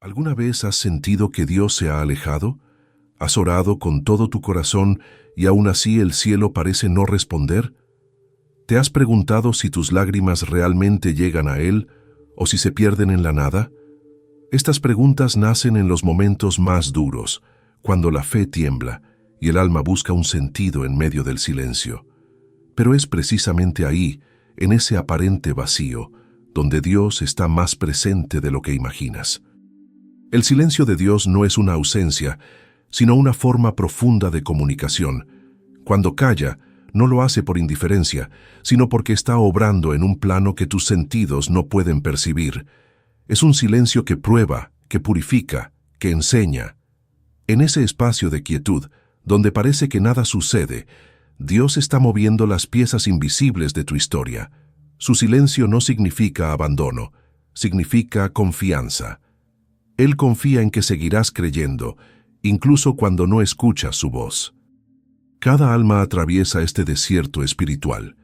¿Alguna vez has sentido que Dios se ha alejado? ¿Has orado con todo tu corazón y aún así el cielo parece no responder? ¿Te has preguntado si tus lágrimas realmente llegan a Él o si se pierden en la nada? Estas preguntas nacen en los momentos más duros, cuando la fe tiembla y el alma busca un sentido en medio del silencio. Pero es precisamente ahí, en ese aparente vacío, donde Dios está más presente de lo que imaginas. El silencio de Dios no es una ausencia, sino una forma profunda de comunicación. Cuando calla, no lo hace por indiferencia, sino porque está obrando en un plano que tus sentidos no pueden percibir. Es un silencio que prueba, que purifica, que enseña. En ese espacio de quietud, donde parece que nada sucede, Dios está moviendo las piezas invisibles de tu historia. Su silencio no significa abandono, significa confianza. Él confía en que seguirás creyendo, incluso cuando no escuchas su voz. Cada alma atraviesa este desierto espiritual.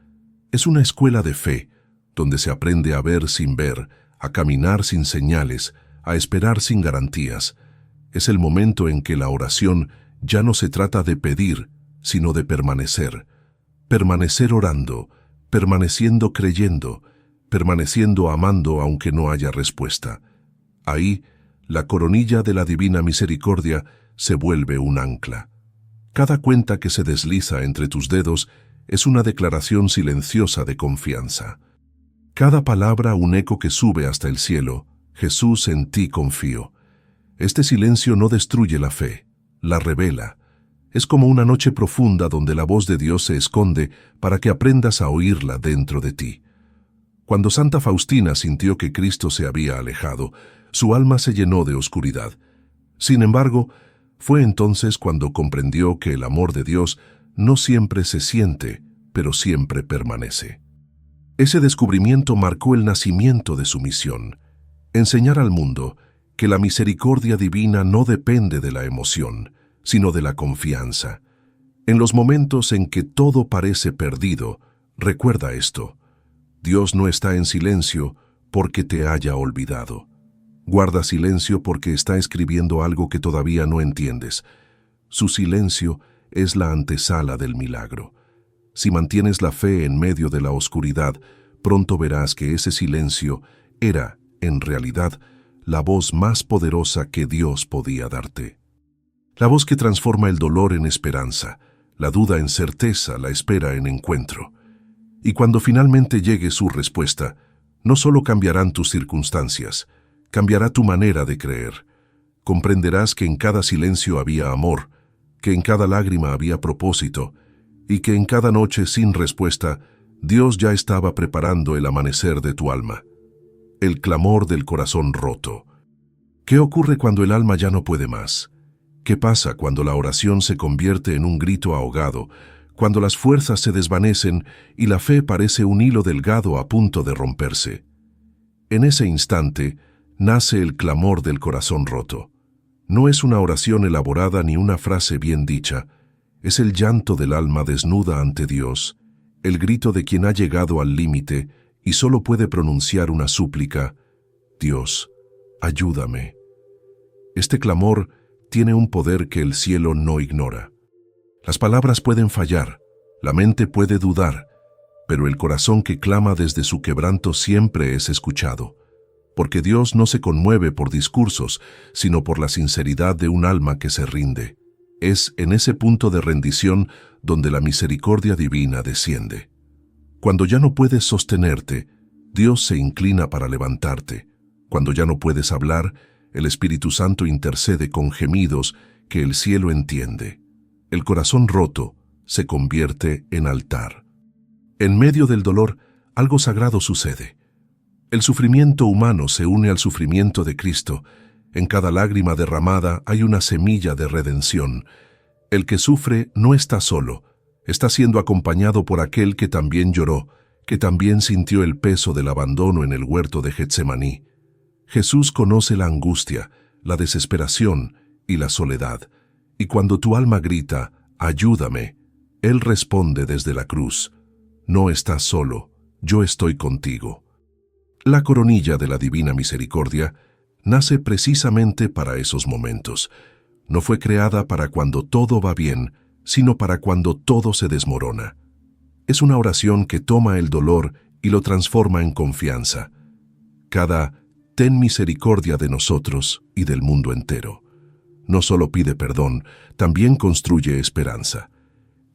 Es una escuela de fe, donde se aprende a ver sin ver, a caminar sin señales, a esperar sin garantías. Es el momento en que la oración ya no se trata de pedir, sino de permanecer. Permanecer orando, permaneciendo creyendo, permaneciendo amando aunque no haya respuesta. Ahí, la coronilla de la divina misericordia se vuelve un ancla. Cada cuenta que se desliza entre tus dedos es una declaración silenciosa de confianza. Cada palabra un eco que sube hasta el cielo. Jesús, en ti confío. Este silencio no destruye la fe, la revela. Es como una noche profunda donde la voz de Dios se esconde para que aprendas a oírla dentro de ti. Cuando Santa Faustina sintió que Cristo se había alejado, su alma se llenó de oscuridad. Sin embargo, fue entonces cuando comprendió que el amor de Dios no siempre se siente, pero siempre permanece. Ese descubrimiento marcó el nacimiento de su misión: enseñar al mundo que la misericordia divina no depende de la emoción, sino de la confianza. En los momentos en que todo parece perdido, recuerda esto: Dios no está en silencio porque te haya olvidado. Guarda silencio porque está escribiendo algo que todavía no entiendes. Su silencio es la antesala del milagro. Si mantienes la fe en medio de la oscuridad, pronto verás que ese silencio era, en realidad, la voz más poderosa que Dios podía darte. La voz que transforma el dolor en esperanza, la duda en certeza, la espera en encuentro. Y cuando finalmente llegue su respuesta, no solo cambiarán tus circunstancias, cambiará tu manera de creer. Comprenderás que en cada silencio había amor, que en cada lágrima había propósito, y que en cada noche sin respuesta, Dios ya estaba preparando el amanecer de tu alma. El clamor del corazón roto. ¿Qué ocurre cuando el alma ya no puede más? ¿Qué pasa cuando la oración se convierte en un grito ahogado, cuando las fuerzas se desvanecen y la fe parece un hilo delgado a punto de romperse? En ese instante, nace el clamor del corazón roto. No es una oración elaborada ni una frase bien dicha, es el llanto del alma desnuda ante Dios, el grito de quien ha llegado al límite y solo puede pronunciar una súplica: Dios, ayúdame. Este clamor tiene un poder que el cielo no ignora. Las palabras pueden fallar, la mente puede dudar, pero el corazón que clama desde su quebranto siempre es escuchado. Porque Dios no se conmueve por discursos, sino por la sinceridad de un alma que se rinde. Es en ese punto de rendición donde la misericordia divina desciende. Cuando ya no puedes sostenerte, Dios se inclina para levantarte. Cuando ya no puedes hablar, el Espíritu Santo intercede con gemidos que el cielo entiende. El corazón roto se convierte en altar. En medio del dolor, algo sagrado sucede. El sufrimiento humano se une al sufrimiento de Cristo. En cada lágrima derramada hay una semilla de redención. El que sufre no está solo, está siendo acompañado por aquel que también lloró, que también sintió el peso del abandono en el huerto de Getsemaní. Jesús conoce la angustia, la desesperación y la soledad, y cuando tu alma grita, ayúdame, Él responde desde la cruz: no estás solo, yo estoy contigo. La coronilla de la Divina Misericordia nace precisamente para esos momentos. No fue creada para cuando todo va bien, sino para cuando todo se desmorona. Es una oración que toma el dolor y lo transforma en confianza. Cada «ten misericordia de nosotros y del mundo entero» no solo pide perdón, también construye esperanza.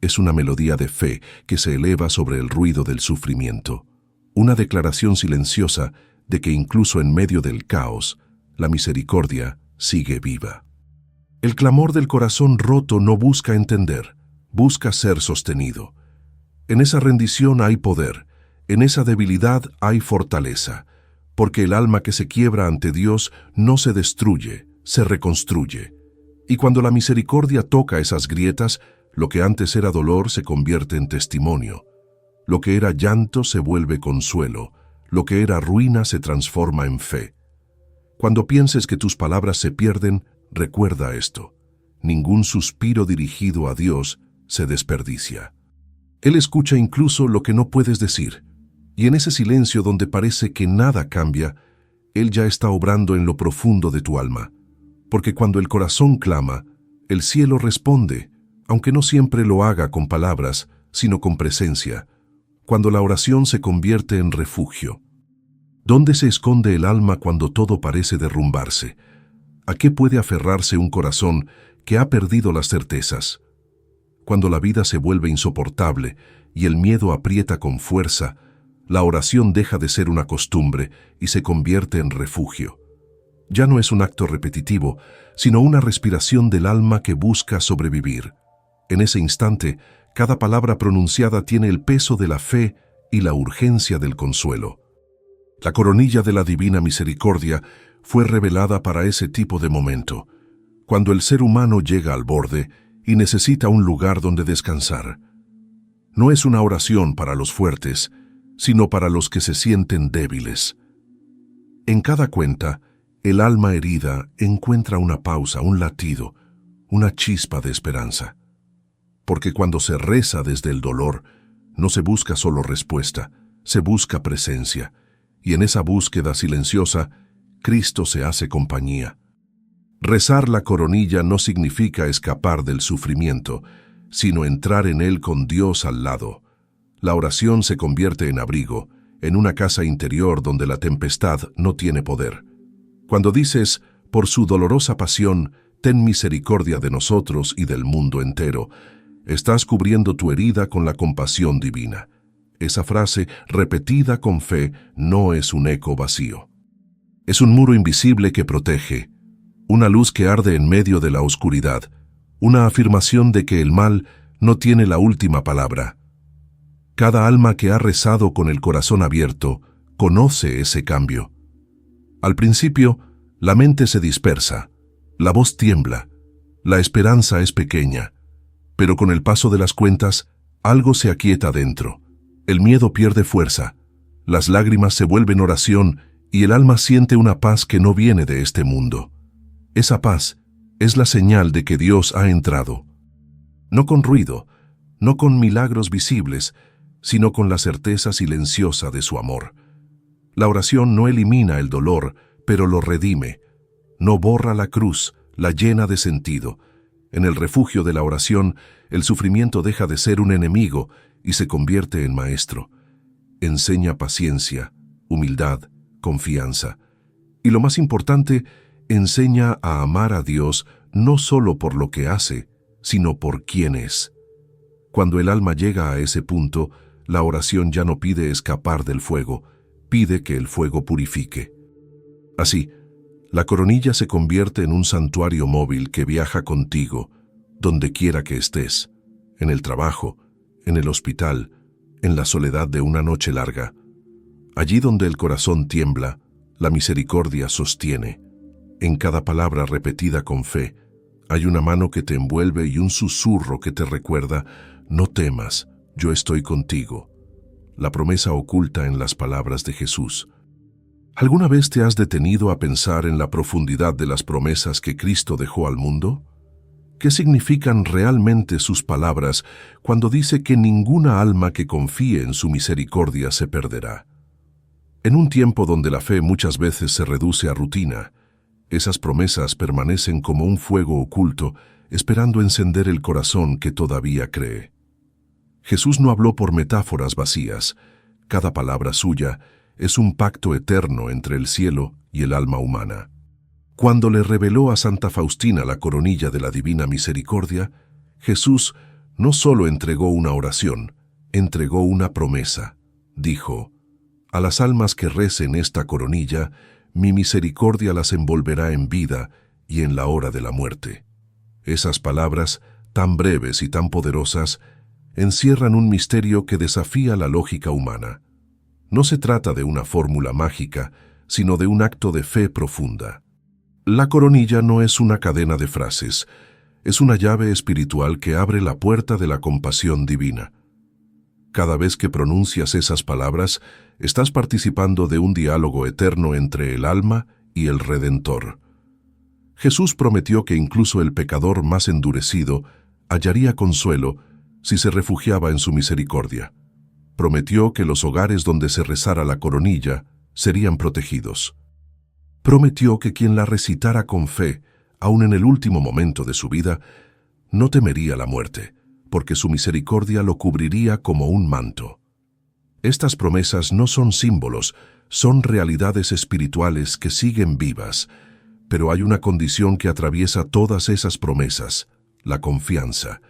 Es una melodía de fe que se eleva sobre el ruido del sufrimiento. Una declaración silenciosa de que incluso en medio del caos, la misericordia sigue viva. El clamor del corazón roto no busca entender, busca ser sostenido. En esa rendición hay poder, en esa debilidad hay fortaleza, porque el alma que se quiebra ante Dios no se destruye, se reconstruye. Y cuando la misericordia toca esas grietas, lo que antes era dolor se convierte en testimonio. Lo que era llanto se vuelve consuelo, lo que era ruina se transforma en fe. Cuando pienses que tus palabras se pierden, recuerda esto: ningún suspiro dirigido a Dios se desperdicia. Él escucha incluso lo que no puedes decir, y en ese silencio donde parece que nada cambia, Él ya está obrando en lo profundo de tu alma. Porque cuando el corazón clama, el cielo responde, aunque no siempre lo haga con palabras, sino con presencia. Cuando la oración se convierte en refugio. ¿Dónde se esconde el alma cuando todo parece derrumbarse? ¿A qué puede aferrarse un corazón que ha perdido las certezas? Cuando la vida se vuelve insoportable y el miedo aprieta con fuerza, la oración deja de ser una costumbre y se convierte en refugio. Ya no es un acto repetitivo, sino una respiración del alma que busca sobrevivir. En ese instante, cada palabra pronunciada tiene el peso de la fe y la urgencia del consuelo. La coronilla de la divina misericordia fue revelada para ese tipo de momento, cuando el ser humano llega al borde y necesita un lugar donde descansar. No es una oración para los fuertes, sino para los que se sienten débiles. En cada cuenta, el alma herida encuentra una pausa, un latido, una chispa de esperanza. Porque cuando se reza desde el dolor, no se busca solo respuesta, se busca presencia, y en esa búsqueda silenciosa, Cristo se hace compañía. Rezar la coronilla no significa escapar del sufrimiento, sino entrar en él con Dios al lado. La oración se convierte en abrigo, en una casa interior donde la tempestad no tiene poder. Cuando dices, por su dolorosa pasión, ten misericordia de nosotros y del mundo entero, estás cubriendo tu herida con la compasión divina. Esa frase, repetida con fe, no es un eco vacío. Es un muro invisible que protege, una luz que arde en medio de la oscuridad, una afirmación de que el mal no tiene la última palabra. Cada alma que ha rezado con el corazón abierto conoce ese cambio. Al principio, la mente se dispersa, la voz tiembla, la esperanza es pequeña, pero con el paso de las cuentas, algo se aquieta dentro. El miedo pierde fuerza, las lágrimas se vuelven oración y el alma siente una paz que no viene de este mundo. Esa paz es la señal de que Dios ha entrado. No con ruido, no con milagros visibles, sino con la certeza silenciosa de su amor. La oración no elimina el dolor, pero lo redime. No borra la cruz, la llena de sentido. En el refugio de la oración, el sufrimiento deja de ser un enemigo y se convierte en maestro. Enseña paciencia, humildad, confianza. Y lo más importante, enseña a amar a Dios no solo por lo que hace, sino por quién es. Cuando el alma llega a ese punto, la oración ya no pide escapar del fuego, pide que el fuego purifique. Así, la coronilla se convierte en un santuario móvil que viaja contigo, donde quiera que estés, en el trabajo, en el hospital, en la soledad de una noche larga. Allí donde el corazón tiembla, la misericordia sostiene. En cada palabra repetida con fe, hay una mano que te envuelve y un susurro que te recuerda, no temas, yo estoy contigo. La promesa oculta en las palabras de Jesús. ¿Alguna vez te has detenido a pensar en la profundidad de las promesas que Cristo dejó al mundo? ¿Qué significan realmente sus palabras cuando dice que ninguna alma que confíe en su misericordia se perderá? En un tiempo donde la fe muchas veces se reduce a rutina, Esas promesas permanecen como un fuego oculto, esperando encender el corazón que todavía cree. Jesús no habló por metáforas vacías. Cada palabra suya es un pacto eterno entre el cielo y el alma humana. Cuando le reveló a Santa Faustina la coronilla de la Divina Misericordia, Jesús no solo entregó una oración, entregó una promesa. Dijo: «A las almas que recen esta coronilla, mi misericordia las envolverá en vida y en la hora de la muerte». Esas palabras, tan breves y tan poderosas, encierran un misterio que desafía la lógica humana. No se trata de una fórmula mágica, sino de un acto de fe profunda. La coronilla no es una cadena de frases, es una llave espiritual que abre la puerta de la compasión divina. Cada vez que pronuncias esas palabras, estás participando de un diálogo eterno entre el alma y el Redentor. Jesús prometió que incluso el pecador más endurecido hallaría consuelo si se refugiaba en su misericordia. Prometió que los hogares donde se rezara la coronilla serían protegidos. Prometió que quien la recitara con fe, aun en el último momento de su vida, no temería la muerte, porque su misericordia lo cubriría como un manto. Estas promesas no son símbolos, son realidades espirituales que siguen vivas, pero hay una condición que atraviesa todas esas promesas: la confianza.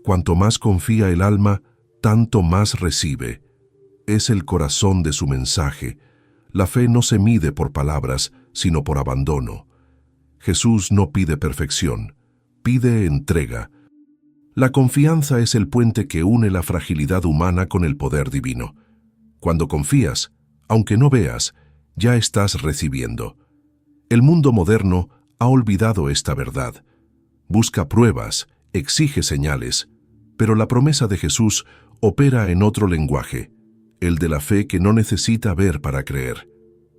Cuanto más confía el alma, tanto más recibe. Es el corazón de su mensaje. La fe no se mide por palabras, sino por abandono. Jesús no pide perfección, pide entrega. La confianza es el puente que une la fragilidad humana con el poder divino. Cuando confías, aunque no veas, ya estás recibiendo. El mundo moderno ha olvidado esta verdad. Busca pruebas, exige señales, pero la promesa de Jesús opera en otro lenguaje, el de la fe que no necesita ver para creer.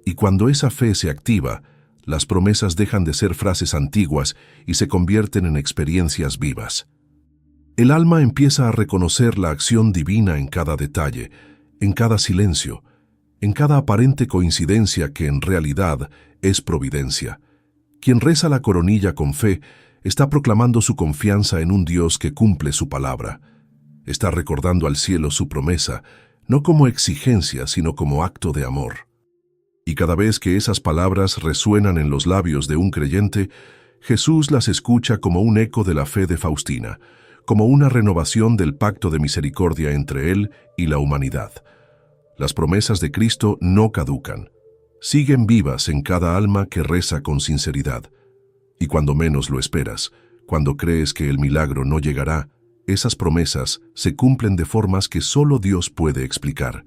Y cuando esa fe se activa, las promesas dejan de ser frases antiguas y se convierten en experiencias vivas. El alma empieza a reconocer la acción divina en cada detalle, en cada silencio, en cada aparente coincidencia que en realidad es providencia. Quien reza la coronilla con fe está proclamando su confianza en un Dios que cumple su palabra. Está recordando al cielo su promesa, no como exigencia, sino como acto de amor. Y cada vez que esas palabras resuenan en los labios de un creyente, Jesús las escucha como un eco de la fe de Faustina, como una renovación del pacto de misericordia entre Él y la humanidad. Las promesas de Cristo no caducan, siguen vivas en cada alma que reza con sinceridad. Y cuando menos lo esperas, cuando crees que el milagro no llegará, esas promesas se cumplen de formas que solo Dios puede explicar,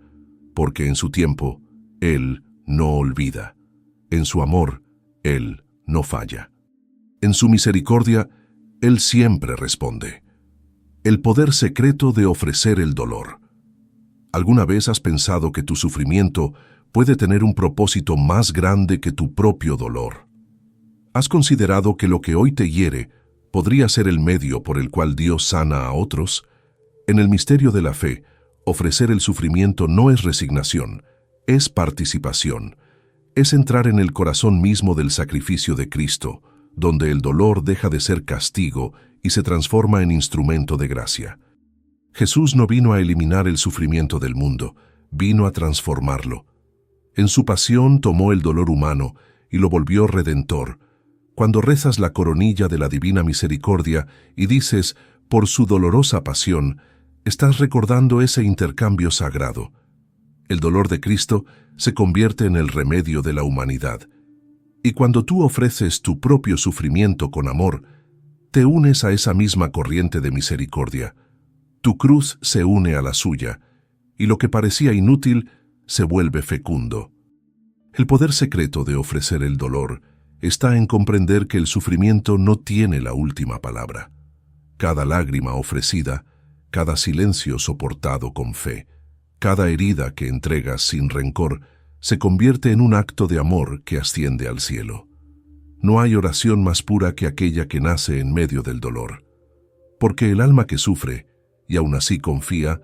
porque en su tiempo, Él no olvida. En su amor, Él no falla. En su misericordia, Él siempre responde. El poder secreto de ofrecer el dolor. ¿Alguna vez has pensado que tu sufrimiento puede tener un propósito más grande que tu propio dolor? ¿Has considerado que lo que hoy te hiere podría ser el medio por el cual Dios sana a otros? En el misterio de la fe, ofrecer el sufrimiento no es resignación, es participación. Es entrar en el corazón mismo del sacrificio de Cristo, donde el dolor deja de ser castigo y se transforma en instrumento de gracia. Jesús no vino a eliminar el sufrimiento del mundo, vino a transformarlo. En su pasión tomó el dolor humano y lo volvió redentor. Cuando rezas la coronilla de la Divina Misericordia y dices, por su dolorosa pasión, estás recordando ese intercambio sagrado. El dolor de Cristo se convierte en el remedio de la humanidad. Y cuando tú ofreces tu propio sufrimiento con amor, te unes a esa misma corriente de misericordia. Tu cruz se une a la suya, y lo que parecía inútil se vuelve fecundo. El poder secreto de ofrecer el dolor está en comprender que el sufrimiento no tiene la última palabra. Cada lágrima ofrecida, cada silencio soportado con fe, cada herida que entregas sin rencor, se convierte en un acto de amor que asciende al cielo. No hay oración más pura que aquella que nace en medio del dolor. Porque el alma que sufre, y aún así confía,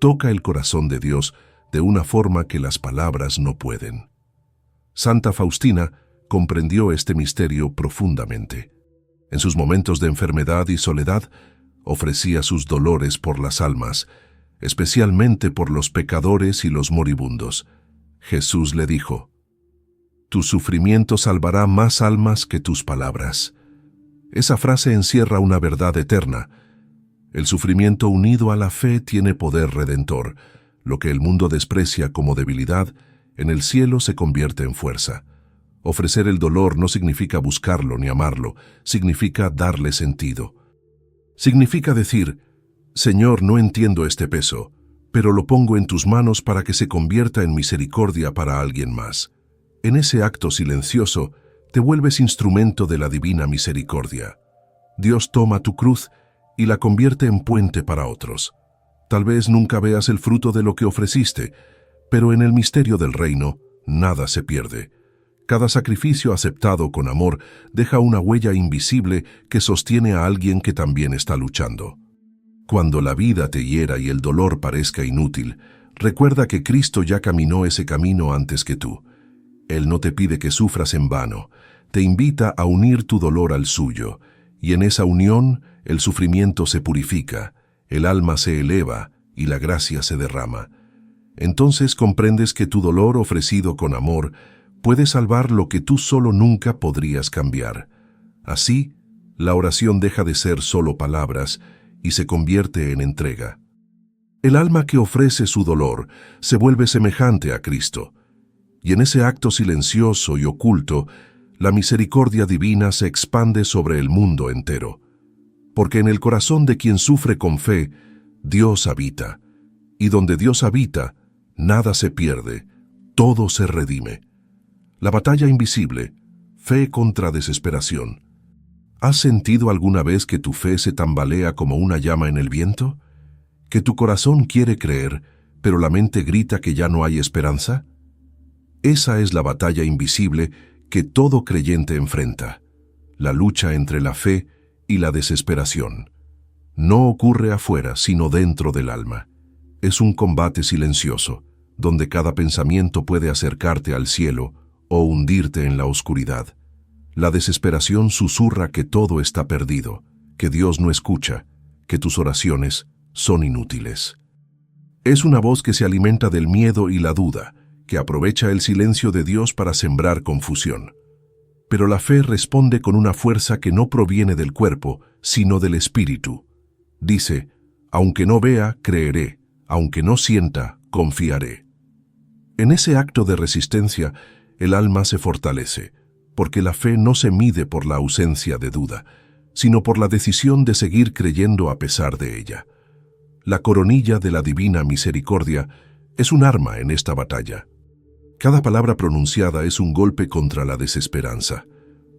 toca el corazón de Dios de una forma que las palabras no pueden. Santa Faustina comprendió este misterio profundamente. En sus momentos de enfermedad y soledad, ofrecía sus dolores por las almas, especialmente por los pecadores y los moribundos. Jesús le dijo: «Tu sufrimiento salvará más almas que tus palabras». Esa frase encierra una verdad eterna. El sufrimiento unido a la fe tiene poder redentor. Lo que el mundo desprecia como debilidad, en el cielo se convierte en fuerza. Ofrecer el dolor no significa buscarlo ni amarlo, significa darle sentido. Significa decir: «Señor, no entiendo este peso, pero lo pongo en tus manos para que se convierta en misericordia para alguien más». En ese acto silencioso, te vuelves instrumento de la divina misericordia. Dios toma tu cruz y la convierte en puente para otros. Tal vez nunca veas el fruto de lo que ofreciste, pero en el misterio del reino, nada se pierde. Cada sacrificio aceptado con amor deja una huella invisible que sostiene a alguien que también está luchando. Cuando la vida te hiera y el dolor parezca inútil, recuerda que Cristo ya caminó ese camino antes que tú. Él no te pide que sufras en vano, te invita a unir tu dolor al suyo, y en esa unión el sufrimiento se purifica, el alma se eleva y la gracia se derrama. Entonces comprendes que tu dolor ofrecido con amor puede salvar lo que tú solo nunca podrías cambiar. Así, la oración deja de ser solo palabras y se convierte en entrega. El alma que ofrece su dolor se vuelve semejante a Cristo, y en ese acto silencioso y oculto, la misericordia divina se expande sobre el mundo entero. Porque en el corazón de quien sufre con fe, Dios habita, y donde Dios habita, nada se pierde, todo se redime. La batalla invisible, fe contra desesperación. ¿Has sentido alguna vez que tu fe se tambalea como una llama en el viento? ¿Que tu corazón quiere creer, pero la mente grita que ya no hay esperanza? Esa es la batalla invisible que todo creyente enfrenta, la lucha entre la fe y la desesperación. No ocurre afuera, sino dentro del alma. Es un combate silencioso, donde cada pensamiento puede acercarte al cielo o hundirte en la oscuridad. La desesperación susurra que todo está perdido, que Dios no escucha, que tus oraciones son inútiles. Es una voz que se alimenta del miedo y la duda, que aprovecha el silencio de Dios para sembrar confusión. Pero la fe responde con una fuerza que no proviene del cuerpo, sino del espíritu. Dice: «Aunque no vea, creeré, aunque no sienta, confiaré». En ese acto de resistencia, el alma se fortalece, porque la fe no se mide por la ausencia de duda, sino por la decisión de seguir creyendo a pesar de ella. La coronilla de la divina misericordia es un arma en esta batalla. Cada palabra pronunciada es un golpe contra la desesperanza.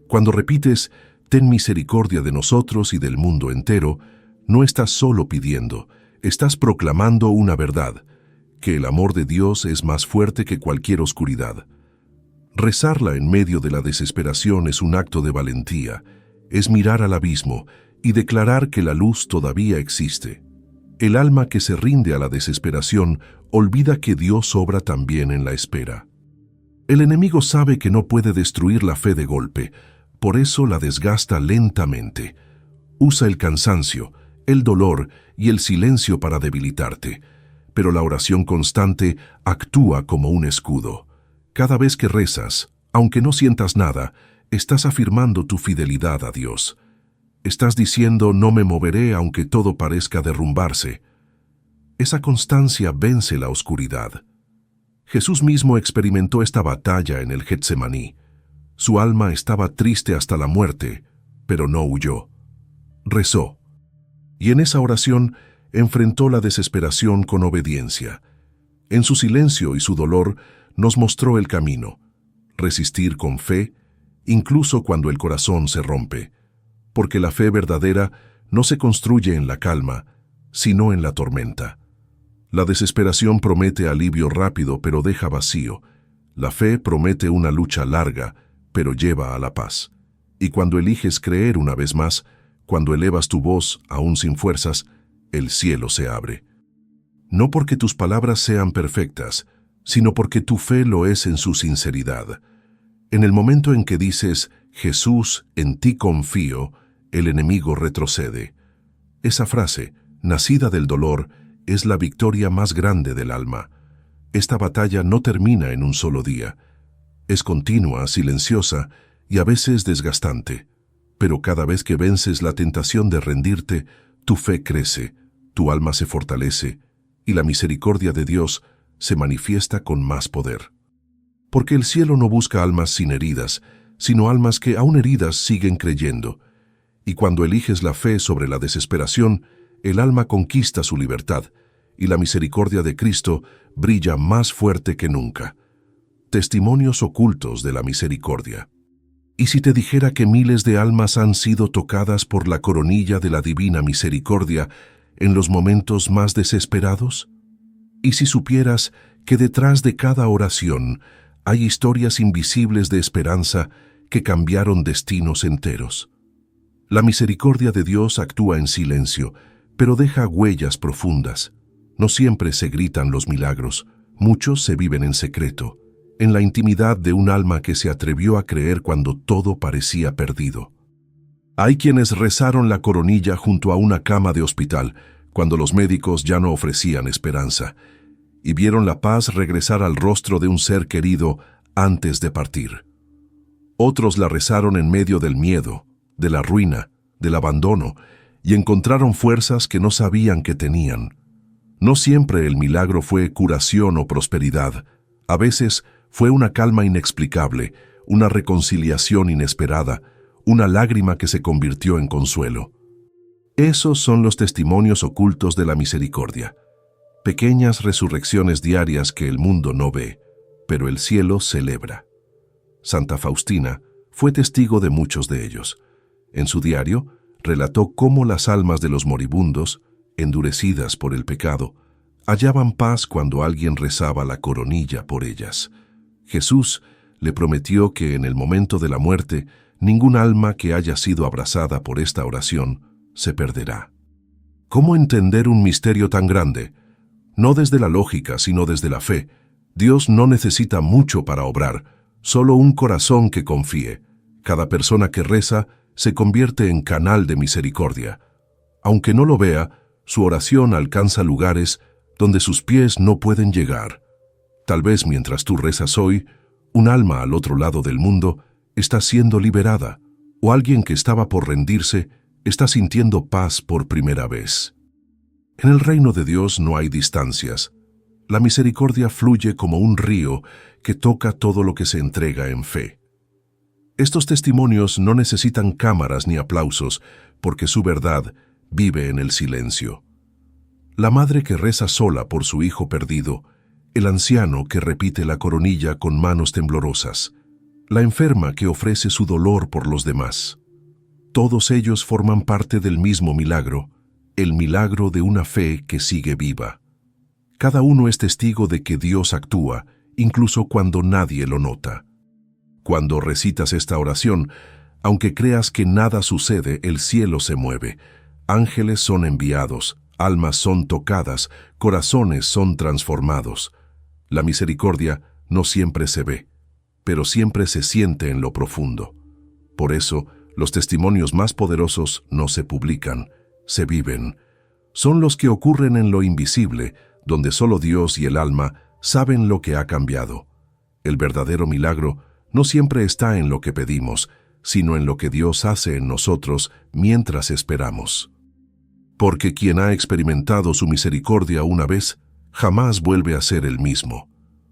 Cuando repites: «Ten misericordia de nosotros y del mundo entero», no estás solo pidiendo, estás proclamando una verdad, que el amor de Dios es más fuerte que cualquier oscuridad. Rezarla en medio de la desesperación es un acto de valentía, es mirar al abismo y declarar que la luz todavía existe. El alma que se rinde a la desesperación olvida que Dios obra también en la espera. El enemigo sabe que no puede destruir la fe de golpe, por eso la desgasta lentamente. Usa el cansancio, el dolor y el silencio para debilitarte, pero la oración constante actúa como un escudo. Cada vez que rezas, aunque no sientas nada, estás afirmando tu fidelidad a Dios. Estás diciendo: «No me moveré aunque todo parezca derrumbarse». Esa constancia vence la oscuridad. Jesús mismo experimentó esta batalla en el Getsemaní. Su alma estaba triste hasta la muerte, pero no huyó. Rezó. Y en esa oración enfrentó la desesperación con obediencia. En su silencio y su dolor nos mostró el camino. Resistir con fe, incluso cuando el corazón se rompe. Porque la fe verdadera no se construye en la calma, sino en la tormenta. La desesperación promete alivio rápido, pero deja vacío. La fe promete una lucha larga, pero lleva a la paz. Y cuando eliges creer una vez más, cuando elevas tu voz, aún sin fuerzas, el cielo se abre. No porque tus palabras sean perfectas, sino porque tu fe lo es en su sinceridad. En el momento en que dices, Jesús, en ti confío, el enemigo retrocede. Esa frase, nacida del dolor, es la victoria más grande del alma. Esta batalla no termina en un solo día. Es continua, silenciosa y a veces desgastante. Pero cada vez que vences la tentación de rendirte, tu fe crece, tu alma se fortalece y la misericordia de Dios se manifiesta con más poder. Porque el cielo no busca almas sin heridas, sino almas que, aún heridas, siguen creyendo. Y cuando eliges la fe sobre la desesperación, el alma conquista su libertad, y la misericordia de Cristo brilla más fuerte que nunca. Testimonios ocultos de la misericordia. ¿Y si te dijera que miles de almas han sido tocadas por la coronilla de la divina misericordia en los momentos más desesperados? ¿Y si supieras que detrás de cada oración hay historias invisibles de esperanza que cambiaron destinos enteros? La misericordia de Dios actúa en silencio, pero deja huellas profundas. No siempre se gritan los milagros, muchos se viven en secreto, en la intimidad de un alma que se atrevió a creer cuando todo parecía perdido. Hay quienes rezaron la coronilla junto a una cama de hospital, cuando los médicos ya no ofrecían esperanza, y vieron la paz regresar al rostro de un ser querido antes de partir. Otros la rezaron en medio del miedo, de la ruina, del abandono, y encontraron fuerzas que no sabían que tenían. No siempre el milagro fue curación o prosperidad. A veces fue una calma inexplicable, una reconciliación inesperada, una lágrima que se convirtió en consuelo. Esos son los testimonios ocultos de la misericordia. Pequeñas resurrecciones diarias que el mundo no ve, pero el cielo celebra. Santa Faustina fue testigo de muchos de ellos. En su diario, relató cómo las almas de los moribundos, endurecidas por el pecado, hallaban paz cuando alguien rezaba la coronilla por ellas. Jesús le prometió que en el momento de la muerte, ningún alma que haya sido abrazada por esta oración se perderá. ¿Cómo entender un misterio tan grande? No desde la lógica, sino desde la fe. Dios no necesita mucho para obrar, solo un corazón que confíe. Cada persona que reza se convierte en canal de misericordia. Aunque no lo vea, su oración alcanza lugares donde sus pies no pueden llegar. Tal vez mientras tú rezas hoy, un alma al otro lado del mundo está siendo liberada, o alguien que estaba por rendirse está sintiendo paz por primera vez. En el reino de Dios no hay distancias. La misericordia fluye como un río que toca todo lo que se entrega en fe. Estos testimonios no necesitan cámaras ni aplausos, porque su verdad vive en el silencio. La madre que reza sola por su hijo perdido, el anciano que repite la coronilla con manos temblorosas, la enferma que ofrece su dolor por los demás. Todos ellos forman parte del mismo milagro, el milagro de una fe que sigue viva. Cada uno es testigo de que Dios actúa, incluso cuando nadie lo nota. Cuando recitas esta oración, aunque creas que nada sucede, el cielo se mueve. Ángeles son enviados, almas son tocadas, corazones son transformados. La misericordia no siempre se ve, pero siempre se siente en lo profundo. Por eso, los testimonios más poderosos no se publican, se viven. Son los que ocurren en lo invisible, donde solo Dios y el alma saben lo que ha cambiado. El verdadero milagro no siempre está en lo que pedimos, sino en lo que Dios hace en nosotros mientras esperamos. Porque quien ha experimentado su misericordia una vez, jamás vuelve a ser el mismo.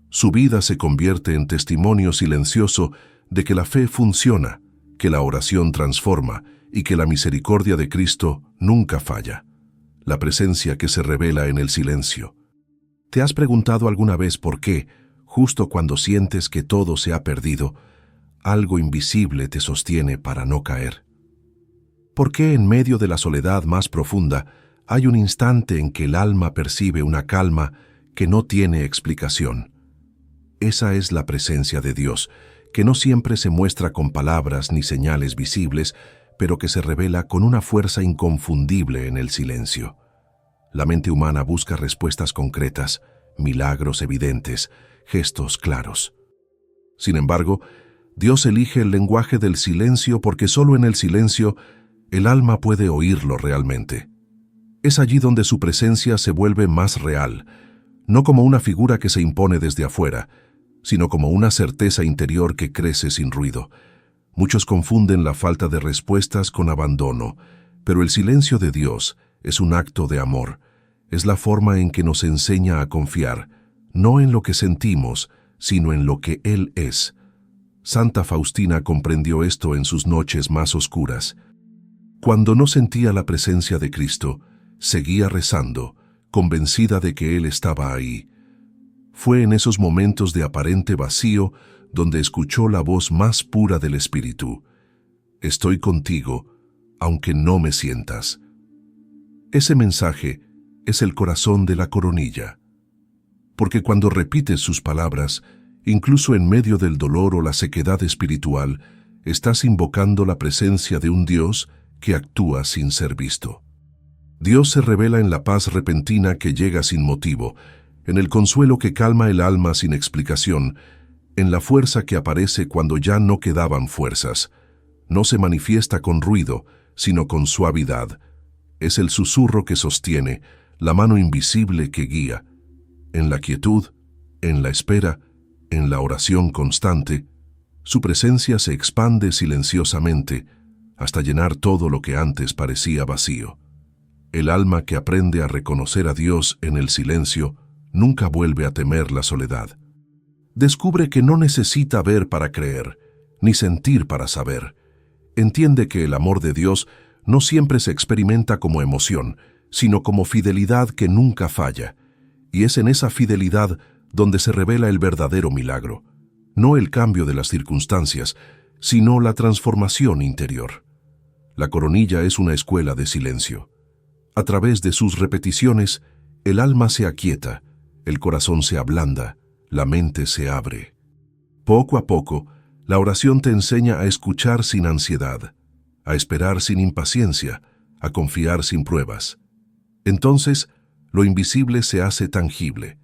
Su vida se convierte en testimonio silencioso de que la fe funciona, que la oración transforma y que la misericordia de Cristo nunca falla. La presencia que se revela en el silencio. ¿Te has preguntado alguna vez por qué, justo cuando sientes que todo se ha perdido, algo invisible te sostiene para no caer? ¿Por qué en medio de la soledad más profunda hay un instante en que el alma percibe una calma que no tiene explicación? Esa es la presencia de Dios, que no siempre se muestra con palabras ni señales visibles, pero que se revela con una fuerza inconfundible en el silencio. La mente humana busca respuestas concretas, milagros evidentes, gestos claros. Sin embargo, Dios elige el lenguaje del silencio porque solo en el silencio el alma puede oírlo realmente. Es allí donde su presencia se vuelve más real, no como una figura que se impone desde afuera, sino como una certeza interior que crece sin ruido. Muchos confunden la falta de respuestas con abandono, pero el silencio de Dios es un acto de amor. Es la forma en que nos enseña a confiar, no en lo que sentimos, sino en lo que Él es. Santa Faustina comprendió esto en sus noches más oscuras. Cuando no sentía la presencia de Cristo, seguía rezando, convencida de que Él estaba ahí. Fue en esos momentos de aparente vacío donde escuchó la voz más pura del Espíritu. Estoy contigo, aunque no me sientas. Ese mensaje es el corazón de la coronilla. Porque cuando repites sus palabras, incluso en medio del dolor o la sequedad espiritual, estás invocando la presencia de un Dios que actúa sin ser visto. Dios se revela en la paz repentina que llega sin motivo, en el consuelo que calma el alma sin explicación, en la fuerza que aparece cuando ya no quedaban fuerzas. No se manifiesta con ruido, sino con suavidad. Es el susurro que sostiene, la mano invisible que guía. En la quietud, en la espera, en la oración constante, su presencia se expande silenciosamente hasta llenar todo lo que antes parecía vacío. El alma que aprende a reconocer a Dios en el silencio nunca vuelve a temer la soledad. Descubre que no necesita ver para creer, ni sentir para saber. Entiende que el amor de Dios no siempre se experimenta como emoción, sino como fidelidad que nunca falla. Y es en esa fidelidad donde se revela el verdadero milagro, no el cambio de las circunstancias, sino la transformación interior. La coronilla es una escuela de silencio. A través de sus repeticiones, el alma se aquieta, el corazón se ablanda, la mente se abre. Poco a poco, la oración te enseña a escuchar sin ansiedad, a esperar sin impaciencia, a confiar sin pruebas. Entonces, lo invisible se hace tangible.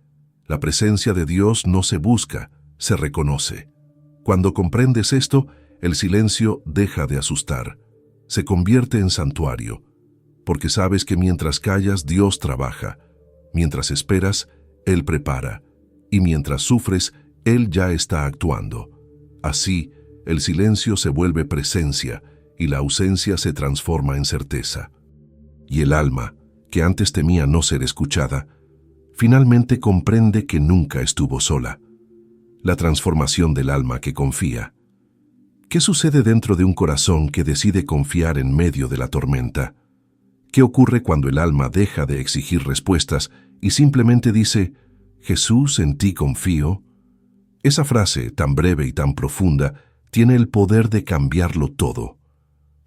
La presencia de Dios no se busca, se reconoce. Cuando comprendes esto, el silencio deja de asustar. Se convierte en santuario, porque sabes que mientras callas, Dios trabaja. Mientras esperas, Él prepara. Y mientras sufres, Él ya está actuando. Así, el silencio se vuelve presencia y la ausencia se transforma en certeza. Y el alma, que antes temía no ser escuchada, finalmente comprende que nunca estuvo sola. La transformación del alma que confía. ¿Qué sucede dentro de un corazón que decide confiar en medio de la tormenta? ¿Qué ocurre cuando el alma deja de exigir respuestas y simplemente dice, Jesús, en ti confío? Esa frase, tan breve y tan profunda, tiene el poder de cambiarlo todo.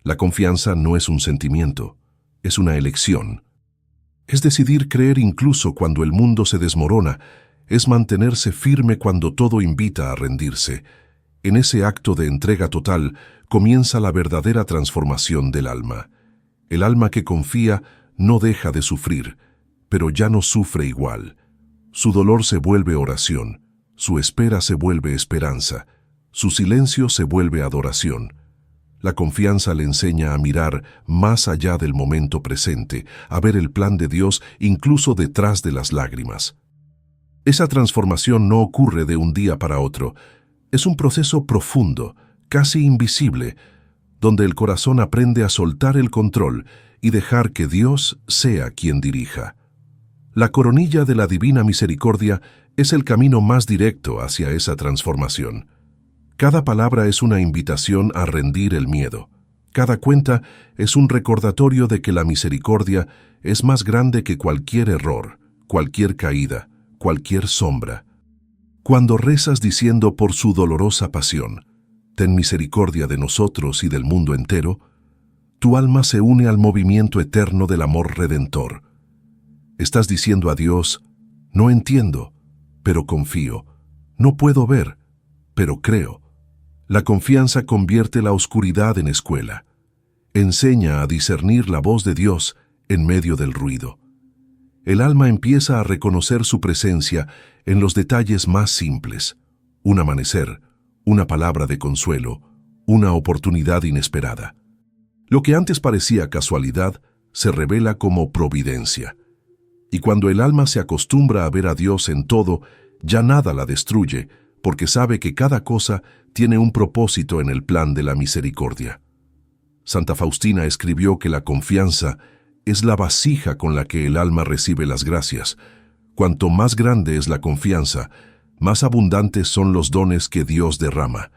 La confianza no es un sentimiento, es una elección. Es decidir creer incluso cuando el mundo se desmorona, es mantenerse firme cuando todo invita a rendirse. En ese acto de entrega total comienza la verdadera transformación del alma. El alma que confía no deja de sufrir, pero ya no sufre igual. Su dolor se vuelve oración, su espera se vuelve esperanza, su silencio se vuelve adoración. La confianza le enseña a mirar más allá del momento presente, a ver el plan de Dios incluso detrás de las lágrimas. Esa transformación no ocurre de un día para otro. Es un proceso profundo, casi invisible, donde el corazón aprende a soltar el control y dejar que Dios sea quien dirija. La coronilla de la Divina Misericordia es el camino más directo hacia esa transformación. Cada palabra es una invitación a rendir el miedo. Cada cuenta es un recordatorio de que la misericordia es más grande que cualquier error, cualquier caída, cualquier sombra. Cuando rezas diciendo por su dolorosa pasión, ten misericordia de nosotros y del mundo entero, tu alma se une al movimiento eterno del amor redentor. Estás diciendo a Dios, no entiendo, pero confío. No puedo ver, pero creo. La confianza convierte la oscuridad en escuela. Enseña a discernir la voz de Dios en medio del ruido. El alma empieza a reconocer su presencia en los detalles más simples. Un amanecer, una palabra de consuelo, una oportunidad inesperada. Lo que antes parecía casualidad se revela como providencia. Y cuando el alma se acostumbra a ver a Dios en todo, ya nada la destruye, porque sabe que cada cosa tiene un propósito en el plan de la misericordia. Santa Faustina escribió que la confianza es la vasija con la que el alma recibe las gracias. Cuanto más grande es la confianza, más abundantes son los dones que Dios derrama.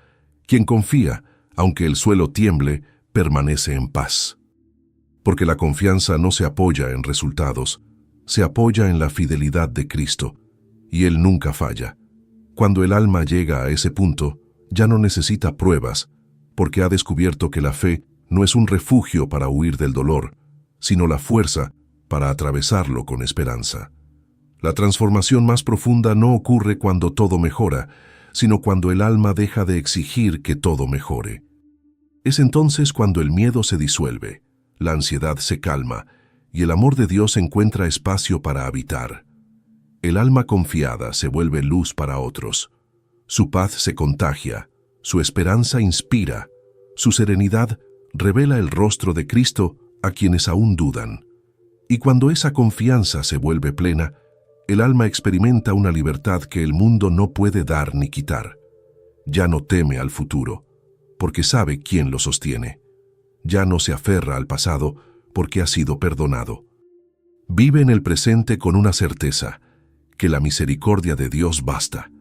Quien confía, aunque el suelo tiemble, permanece en paz. Porque la confianza no se apoya en resultados, se apoya en la fidelidad de Cristo, y Él nunca falla. Cuando el alma llega a ese punto, ya no necesita pruebas, porque ha descubierto que la fe no es un refugio para huir del dolor, sino la fuerza para atravesarlo con esperanza. La transformación más profunda no ocurre cuando todo mejora, sino cuando el alma deja de exigir que todo mejore. Es entonces cuando el miedo se disuelve, la ansiedad se calma y el amor de Dios encuentra espacio para habitar. El alma confiada se vuelve luz para otros. Su paz se contagia, su esperanza inspira, su serenidad revela el rostro de Cristo a quienes aún dudan. Y cuando esa confianza se vuelve plena, el alma experimenta una libertad que el mundo no puede dar ni quitar. Ya no teme al futuro, porque sabe quién lo sostiene. Ya no se aferra al pasado, porque ha sido perdonado. Vive en el presente con una certeza, que la misericordia de Dios basta,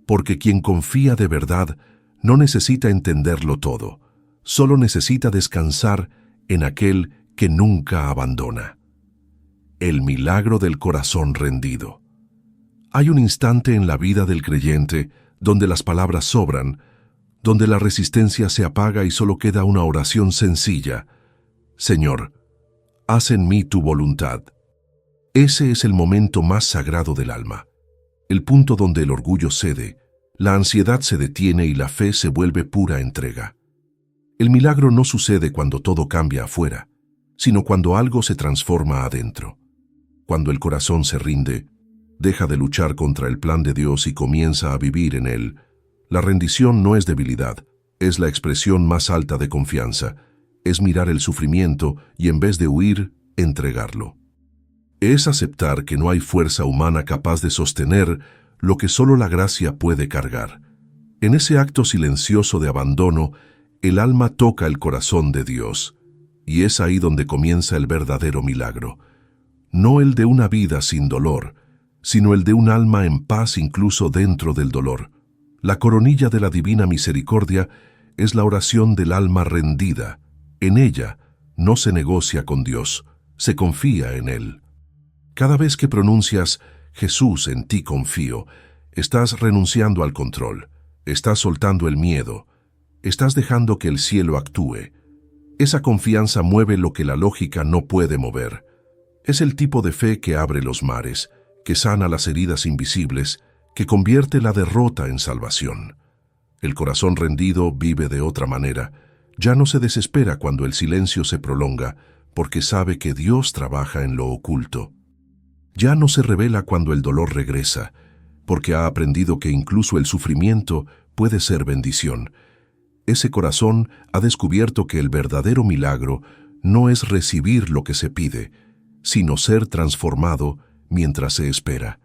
porque quien confía de verdad no necesita entenderlo todo, solo necesita descansar en aquel que nunca abandona. El milagro del corazón rendido. Hay un instante en la vida del creyente donde las palabras sobran, donde la resistencia se apaga y solo queda una oración sencilla: Señor, haz en mí tu voluntad. Ese es el momento más sagrado del alma, el punto donde el orgullo cede, la ansiedad se detiene y la fe se vuelve pura entrega. El milagro no sucede cuando todo cambia afuera, sino cuando algo se transforma adentro. Cuando el corazón se rinde, deja de luchar contra el plan de Dios y comienza a vivir en él. La rendición no es debilidad, es la expresión más alta de confianza, es mirar el sufrimiento y en vez de huir, entregarlo. Es aceptar que no hay fuerza humana capaz de sostener lo que solo la gracia puede cargar. En ese acto silencioso de abandono, el alma toca el corazón de Dios, y es ahí donde comienza el verdadero milagro. No el de una vida sin dolor, sino el de un alma en paz incluso dentro del dolor. La coronilla de la divina misericordia es la oración del alma rendida. En ella no se negocia con Dios, se confía en Él. Cada vez que pronuncias Jesús, en ti confío, estás renunciando al control, estás soltando el miedo, estás dejando que el cielo actúe. Esa confianza mueve lo que la lógica no puede mover. Es el tipo de fe que abre los mares, que sana las heridas invisibles, que convierte la derrota en salvación. El corazón rendido vive de otra manera. Ya no se desespera cuando el silencio se prolonga, porque sabe que Dios trabaja en lo oculto. Ya no se revela cuando el dolor regresa, porque ha aprendido que incluso el sufrimiento puede ser bendición. Ese corazón ha descubierto que el verdadero milagro no es recibir lo que se pide, sino ser transformado mientras se espera.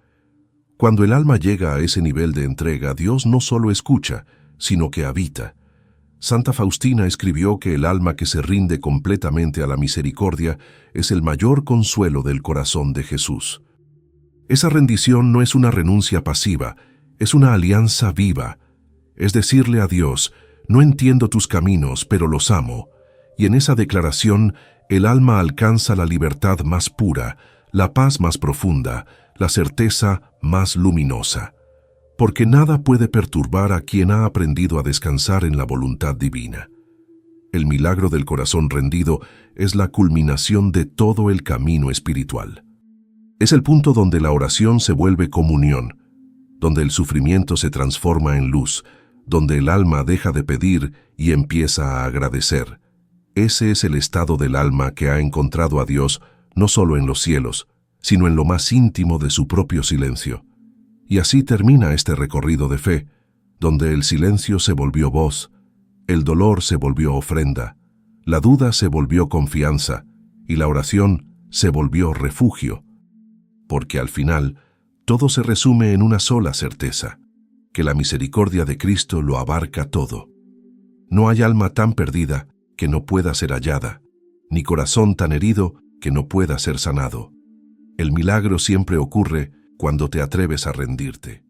Cuando el alma llega a ese nivel de entrega, Dios no solo escucha, sino que habita. Santa Faustina escribió que el alma que se rinde completamente a la misericordia es el mayor consuelo del corazón de Jesús. Esa rendición no es una renuncia pasiva, es una alianza viva. Es decirle a Dios: no entiendo tus caminos, pero los amo. Y en esa declaración, el alma alcanza la libertad más pura, la paz más profunda, la certeza más luminosa. Porque nada puede perturbar a quien ha aprendido a descansar en la voluntad divina. El milagro del corazón rendido es la culminación de todo el camino espiritual. Es el punto donde la oración se vuelve comunión, donde el sufrimiento se transforma en luz, donde el alma deja de pedir y empieza a agradecer. Ese es el estado del alma que ha encontrado a Dios no solo en los cielos, sino en lo más íntimo de su propio silencio. Y así termina este recorrido de fe, donde el silencio se volvió voz, el dolor se volvió ofrenda, la duda se volvió confianza y la oración se volvió refugio. Porque al final, todo se resume en una sola certeza, que la misericordia de Cristo lo abarca todo. No hay alma tan perdida que no pueda ser hallada, ni corazón tan herido que no pueda ser sanado. El milagro siempre ocurre cuando te atreves a rendirte.